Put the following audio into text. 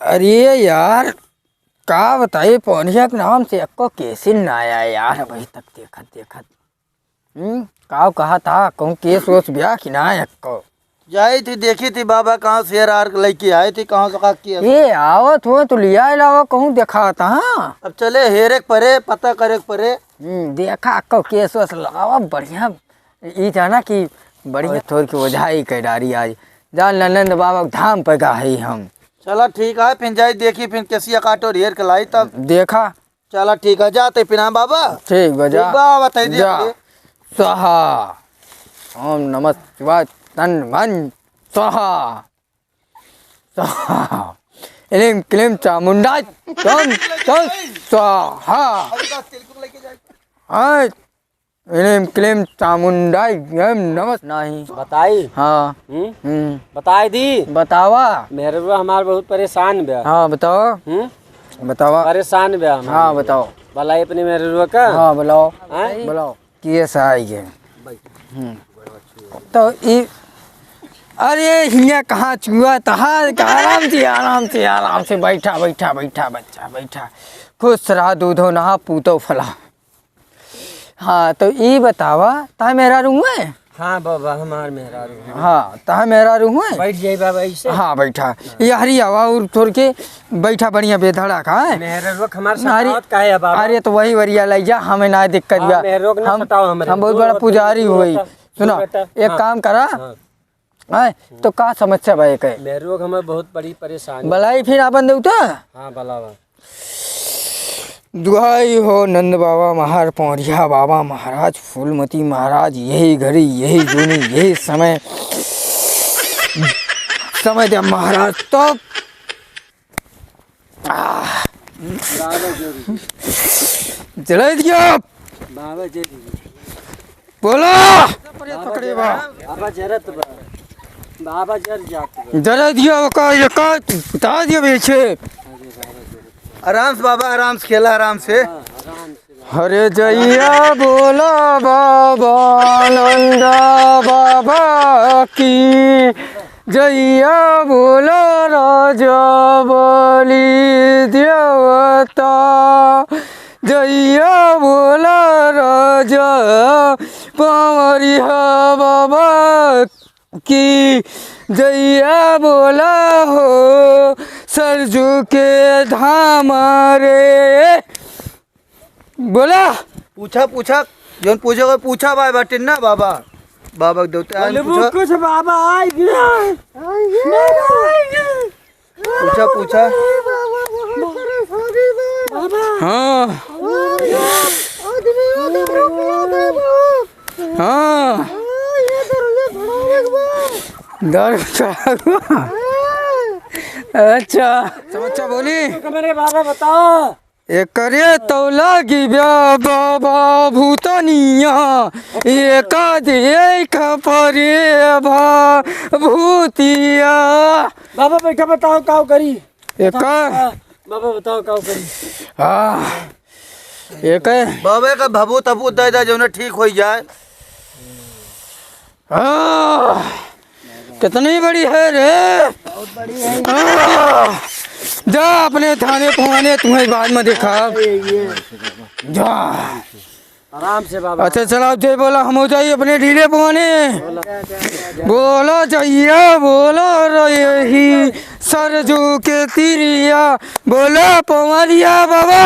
अरे यार का बताइए पौनिया के नाम से अक्को कैसे न आया यार अभी तक देखत का कहा था कहूँ केस वेस ब्याह कि ना अक्को जाई थी देखी थी बाबा कहाँ शेर आर लेके आई थी कहाँ से किया ये आवत हो तो लिया अलावा कहूँ देखा था। हाँ अब चले हेरे परे पता करे परे देखा अक्को केस वेस लावा बढ़िया ये था ना कि बढ़िया थोड़ी की वजह कह डारी आज जान नंद बाबा धाम पे गा है हम। चला ठीक है फिर जाई देखी फिर कैसी काटो हेर के लाई तब देखा चला ठीक है जाते फिर बाबा ठीक बजा बताई जा स्वाहा ओम नमः शिवाय तन मन स्वाहा स्वाहा इलिम क्लीम चामुंडा तम तम स्वाहा हाय इलिम क्लीम चामुंडा ओम नमः नहीं बताई। हाँ बताई दी बतावा मेरे को हमारे बहुत परेशान बया। हाँ बताओ बतावा परेशान बया हाँ बताओ भलाई अपने मेरे रुआ का हाँ बुलाओ हैं? बुलाओ कैसा आई है तो ये अरे हिया कहाँ चुआ तहा आराम से बैठा बैठा बैठा बच्चा बैठा खुश रहा दूधो नहा पूतो फला। हाँ तो ये बतावा ता मेरा रूम है। हाँ बाबा हमार मेहरा रू हाँ ता मेरा रूम है बैठ जाई बाबा ऐसे। हाँ बैठा ये हरी हवा और छोड़ के बैठा बढ़िया बेधड़ा का है मेरे रुआ हमारे सतावत का है बाबा। अरे तो वही वरिया लग जा हमें ना दिक्कत हाँ, मेरे रोक ना सताओ हमरे। हम बहुत बड़ा पुजारी हुई सुनो एक हाँ, काम करा है तो का समस्या भाई कहे मेरे रोग हमें बहुत बड़ी परेशानी। बलाई फिर आपन देवता हाँ बलावा दुहाई हो नंद बाबा महार पौरिया बाबा महाराज फूलमती महाराज यही घड़ी यही जूनी यही समय समय दे महाराज तो जला दिया बाबा जी बोलो पकड़े बाबा जरत बाबा जर जाते जरा दिया का ये का बता दिया बेचे आराम से बाबा आराम से खेला आराम से। हरे जैया बोला बाबा नंदा बाबा की जैया बोला राजा बलि देवता जैया बोला राजा पवरिया बाबा की जैया बोला हो सरजू के धाम रे बोला पूछा पूछा जो पूछा पूछा भाई बाटिन ना बाबा बाबा के देवता पूछा कुछ बाबा आई गया पूछा पूछा हाँ हाँ दर्द अच्छा समझा बोली मेरे बाबा बताओ एक करे तौला की बाबा भूतनिया एक परे भूतिया बाबा बैठा बताओ काव करी एक बाबा बताओ काव करी। हाँ एक बाबा का भभूत तबूत दे दे जो ठीक हो जाए। कितनी बड़ी है रे बहुत बड़ी है जा अपने थाने पहुँचाने तुम्हें बाद में देखा जा आराम से बाबा। अच्छा चला जय बोला हम हो जाइए अपने ढीले पहुँचाने बोलो चाहिए बोलो रही सरजू के तिरिया बोलो पवरिया बाबा